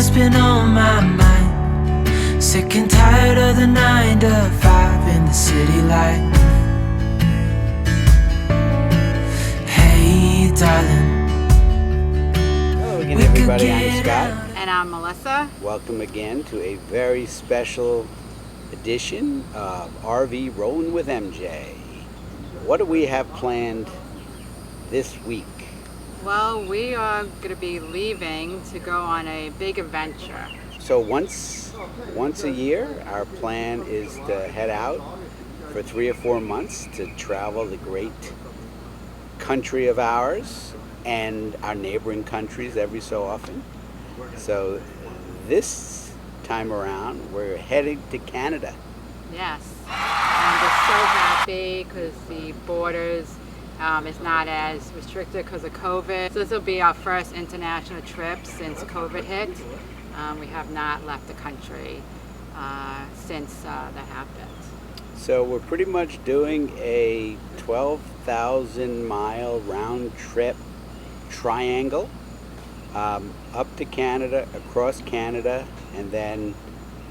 what's been on my mind. Sick and tired of the 9 to 5 in the city life. Hey, darling. Hello again, everybody. I'm Scott. And I'm Melissa. Welcome again to a very special edition of RV Rolling with MJ. What do we have planned this week? Well, we are going to be leaving to go on a big adventure. So once a year, our plan is to head out for 3 or 4 months to travel the great country of ours and our neighboring countries every so often. So this time around, we're heading to Canada. Yes. I'm just so happy because the borders is not as restricted because of COVID. So this will be our first international trip since COVID hit. We have not left the country since that happened. So we're pretty much doing a 12,000 mile round trip triangle up to Canada, across Canada, and then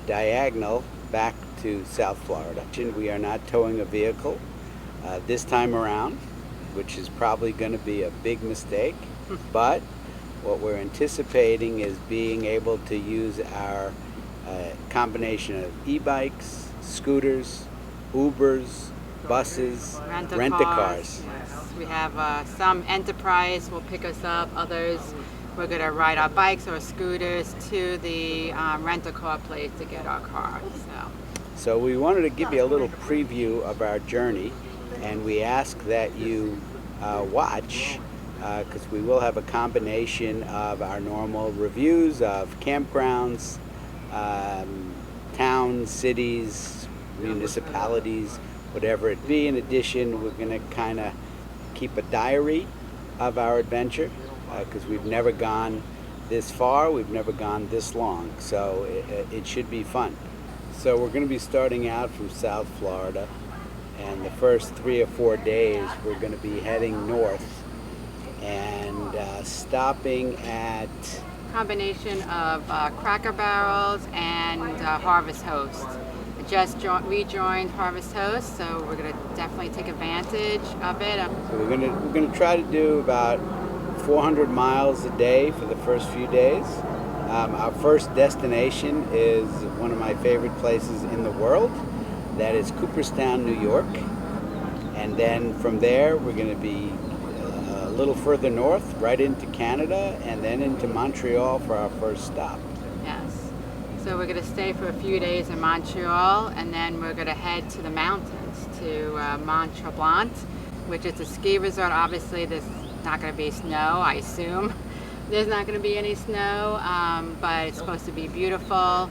diagonal back to South Florida. We are not towing a vehicle this time around, which is probably going to be a big mistake, but what we're anticipating is being able to use our combination of e-bikes, scooters, Ubers, buses, rent-a-cars. Yes. We have some Enterprise will pick us up, others we're going to ride our bikes or scooters to the rent-a-car place to get our cars. So we wanted to give you a little preview of our journey, and we ask that you watch because we will have a combination of our normal reviews of campgrounds, towns, cities, municipalities, whatever it be. In addition, we're going to kind of keep a diary of our adventure because we've never gone this far, we've never gone this long, so it should be fun. So we're going to be starting out from South Florida, and the first 3 or 4 days we're going to be heading north and stopping at Combination of Cracker Barrels and Harvest Host. I just rejoined Harvest Host, so we're going to definitely take advantage of it. So we're going to try to do about 400 miles a day for the first few days. Our first destination is one of my favorite places in the world. That is Cooperstown, New York. And then from there, we're going to be a little further north, right into Canada, and then into Montreal for our first stop. Yes. So we're going to stay for a few days in Montreal, and then we're going to head to the mountains, to Montreal, which is a ski resort. Obviously, there's not going to be snow, I assume. There's not going to be any snow, but it's supposed to be beautiful.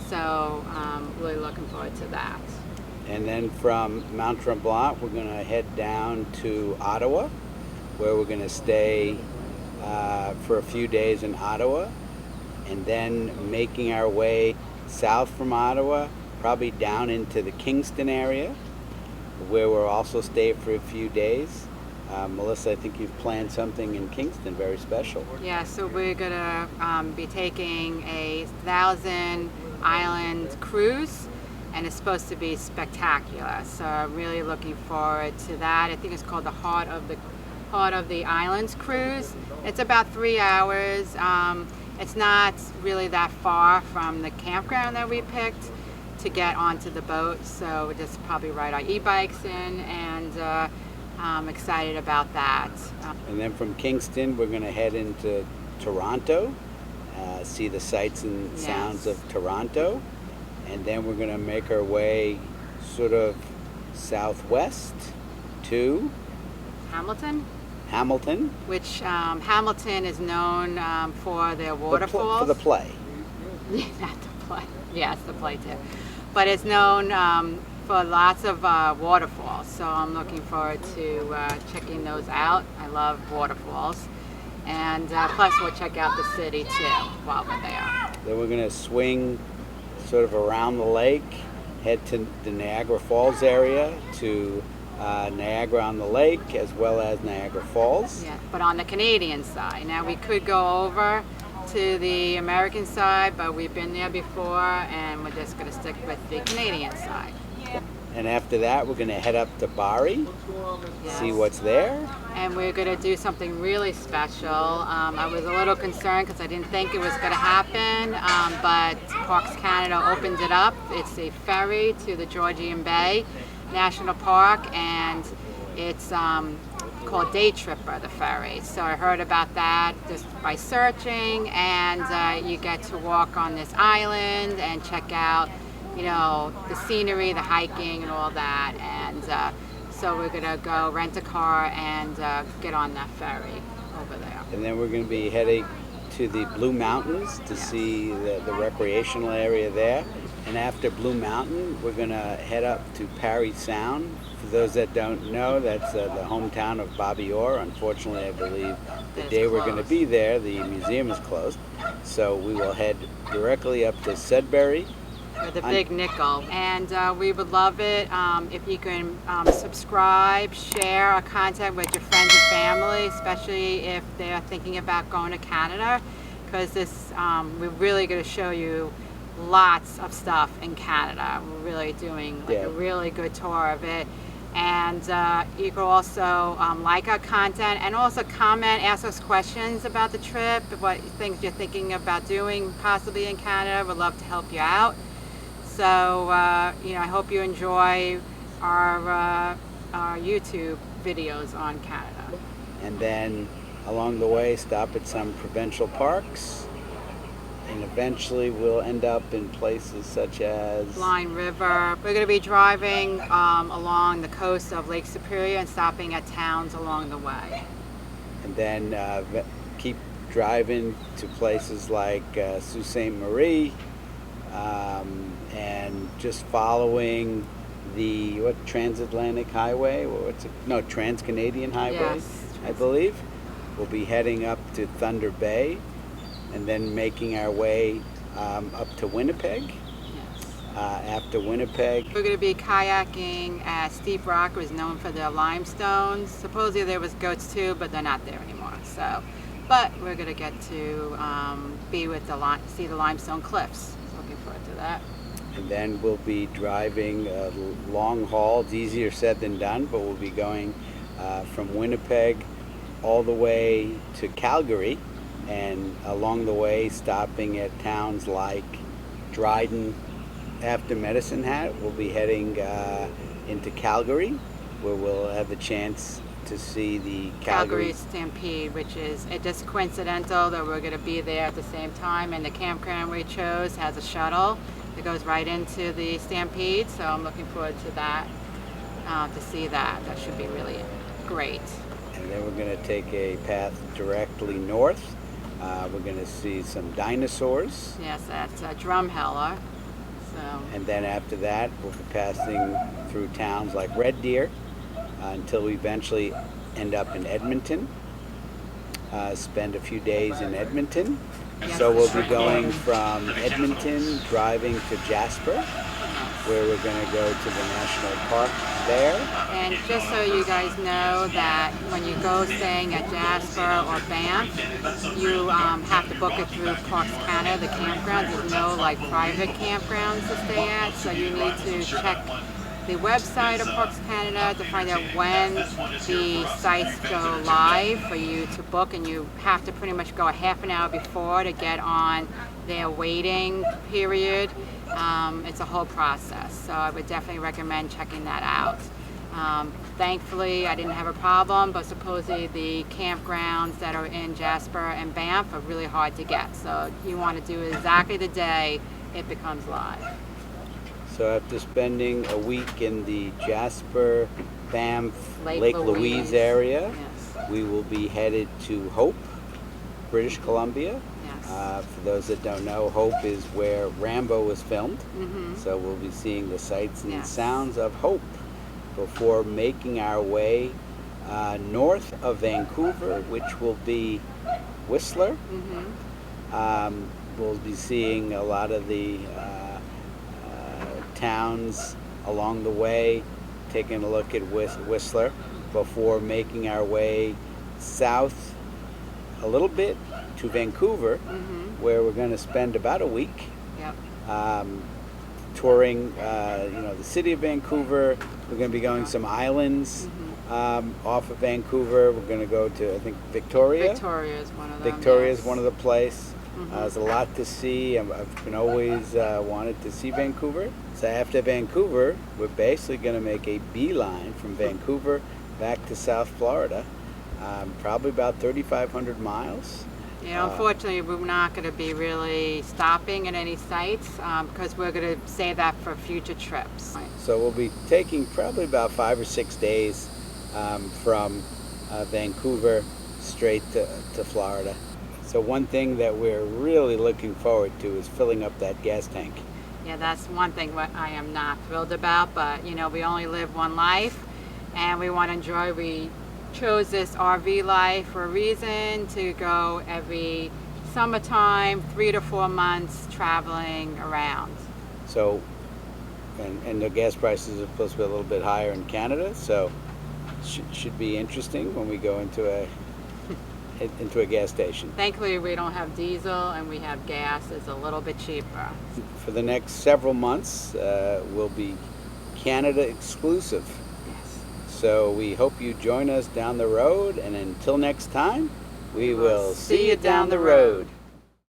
So really looking forward to that. And then from Mount Tremblant, we're going to head down to Ottawa, where we're going to stay for a few days in Ottawa, and then making our way south from Ottawa, probably down into the Kingston area, where we'll also stay for a few days. Melissa, I think you've planned something in Kingston very special. Yeah, so we're going to be taking a 1,000-island cruise, and it's supposed to be spectacular. So I'm really looking forward to that. I think it's called the Heart of the Islands cruise. It's about 3 hours. It's not really that far from the campground that we picked to get onto the boat. So we'll just probably ride our e-bikes in, and I'm excited about that. And then from Kingston, we're going to head into Toronto, see the sights and sounds of Toronto, and then we're going to make our way sort of southwest to Hamilton, which Hamilton is known for their waterfalls. For the play. Not the play. Yes, the play too. But it's known for lots of waterfalls, so I'm looking forward to checking those out. I love waterfalls, and plus we'll check out the city too while we're there. Then we're going to swing sort of around the lake, head to the Niagara Falls area, to Niagara on the Lake, as well as Niagara Falls. Yeah, but on the Canadian side. Now we could go over to the American side, but we've been there before, and we're just going to stick with the Canadian side. And after that, we're going to head up to Bari, see what's there. And we're going to do something really special. I was a little concerned because I didn't think it was going to happen, but Parks Canada opened it up. It's a ferry to the Georgian Bay National Park, and it's called Day Tripper, the ferry. So I heard about that just by searching, and you get to walk on this island and check out, you know, the scenery, the hiking, and all that. And so we're gonna go rent a car and get on that ferry over there. And then we're going to be heading to the Blue Mountains to see the recreational area there. And after Blue Mountain, we're going to head up to Parry Sound. For those that don't know, that's the hometown of Bobby Orr. Unfortunately, I believe the day we're going to be there, the museum is closed. So we will head directly up to Sudbury. Or the Big Nickel. And we would love it if you can subscribe, share our content with your friends and family, especially if they're thinking about going to Canada, because this we're really going to show you lots of stuff in Canada. We're really doing a really good tour of it. And you can also like our content and also comment, ask us questions about the trip, what things you're thinking about doing possibly in Canada. We'd love to help you out. So, you know, I hope you enjoy our YouTube videos on Canada. And then along the way, stop at some provincial parks. And eventually we'll end up in places such as Blind River. We're going to be driving along the coast of Lake Superior and stopping at towns along the way. And then keep driving to places like Sault Ste. Marie. And just following the transatlantic highway, or Trans-Canadian Highway, yes, I believe. We'll be heading up to Thunder Bay, and then making our way up to Winnipeg. Yes. After Winnipeg, We're going to be kayaking at Steep Rock, which is known for their limestones. Supposedly there was goats too, but they're not there anymore. So, but we're going to get to be with see the limestone cliffs. Looking forward to that. and then we'll be driving long haul. It's easier said than done, but we'll be going from Winnipeg all the way to Calgary, and along the way stopping at towns like Dryden. After Medicine Hat, we'll be heading into Calgary, where we'll have the chance to see the Calgary Stampede, which is just coincidental that we're going to be there at the same time, and the campground we chose has a shuttle that goes right into the Stampede, so I'm looking forward to that, to see that. That should be really great. And then we're going to take a path directly north. We're going to see some dinosaurs. Yes, that's Drumheller. So. And then after that, we'll be passing through towns like Red Deer until we eventually end up in Edmonton. Spend a few days in Edmonton. Yes. So we'll be going from Edmonton, driving to Jasper, where we're going to go to the national park there. And just so you guys know that when you go staying at Jasper or Banff, you have to book it through Parks Canada, the campgrounds. There's no like private campgrounds to stay at, so you need to check the website of Parks Canada to find out when the sites go live for you to book, and you have to pretty much go a half an hour before to get on their waiting period. It's a whole process, so I would definitely recommend checking that out. Thankfully, I didn't have a problem, but supposedly the campgrounds that are in Jasper and Banff are really hard to get, so you want to do exactly the day it becomes live. So after spending a week in the Jasper, Banff, Lake Louise area, yes. we will be headed to Hope, British Columbia. Yes. For those that don't know, Hope is where Rambo was filmed. Mm-hmm. So we'll be seeing the sights and Yes. sounds of Hope before making our way north of Vancouver, which will be Whistler. Mm-hmm. We'll be seeing a lot of the towns along the way, taking a look at Whistler before making our way south a little bit to Vancouver, where we're going to spend about a week. Yep. Touring, the city of Vancouver. We're going to be going some islands off of Vancouver. We're going to go to, I think, Victoria. Victoria is one of them. Victoria is yes. one of the places. There's a lot to see. I've been always wanted to see Vancouver. So after Vancouver, we're basically going to make a beeline from Vancouver back to South Florida, probably about 3,500 miles. Yeah, unfortunately, we're not going to be really stopping at any sites because we're going to save that for future trips. So we'll be taking probably about 5 or 6 days from Vancouver straight to Florida. So one thing that we're really looking forward to is filling up that gas tank. Yeah, that's one thing what I am not thrilled about, but we only live one life and we want to enjoy. We chose this RV life for a reason, to go every summertime, 3 to 4 months traveling around. So, and the gas prices are supposed to be a little bit higher in Canada, so should be interesting when we go into a gas station. Thankfully, we don't have diesel and we have gas. It's a little bit cheaper. For the next several months, we'll be Canada exclusive. So we hope you join us down the road, and until next time, we will see you down the road.